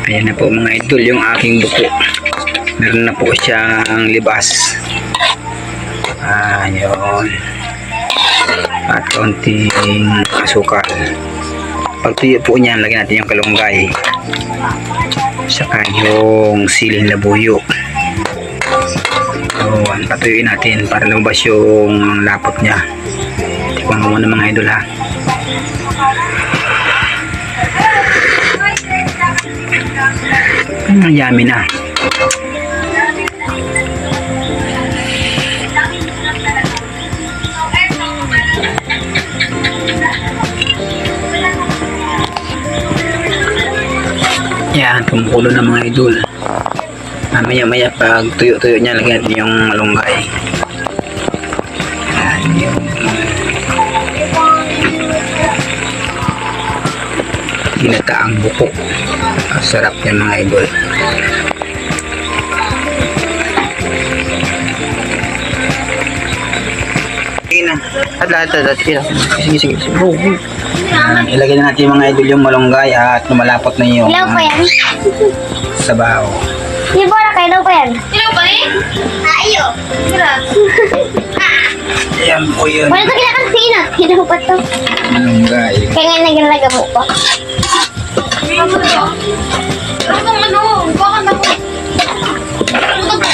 Ayan na po mga idol yung aking buko. Meron na po siyang libas. Ayun. At konting asukal. Pag tuyo po niyan, lagyan natin yung kalunggay. Saka yung siling labuyo. Ayun, patuyuin natin para lumabas yung lapot niya. Tikman mo muna mga idol ha. Yummy na. Yan, kumukulo na mga idol. Maya pag tuyo-tuyo niya, lagyan natin yung malunggay. Yan yung ginataang buko. Sarap yan mga idol. Sige. Ilagay na natin mga idol yung malunggay at lumalapot na yung Ilaw pa yan. sabaw. Di ba na kayo pa yan? Ilaw ba eh? Ayo. Ayan po yun. Wala ito kinakansina. Ilaw pa to. Malunggay. Kaya nga nagalaga mo pa. Ano to? Ano kang ano? Baka na ko. Ano to?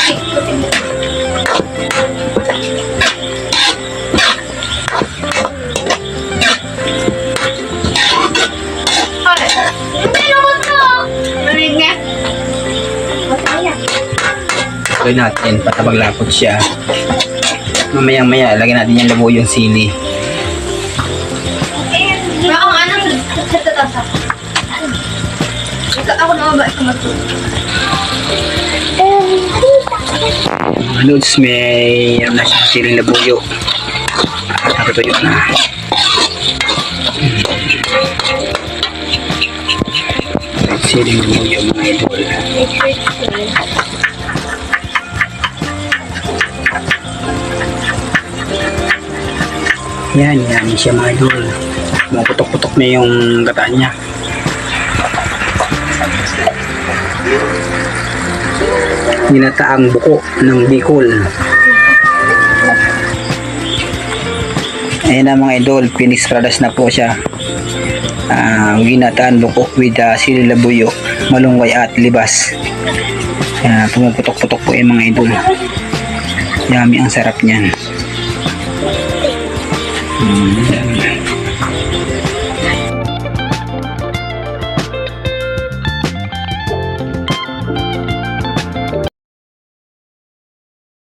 Ay, hindi naman to. Marig niya. Masaya. Gawin natin para maglapot siya. Mamaya lagyan natin yung labo yung sili. Wala kang ano sa tatasa. Ako na ba ito matulog? Mga lods, may ano na siya, siling labuyo. Nakatuyo na. Siling labuyo mga idol. Yan siya mga idol. Putok-putok na yung gata niya. Ginataang buko ng Bicol. Ayan na mga idol, finished product na po siya. Ginataan buko with sili labuyo, malunggay at libas. Pumuputok-putok po yung mga idol. Yummy, ang sarap niyan.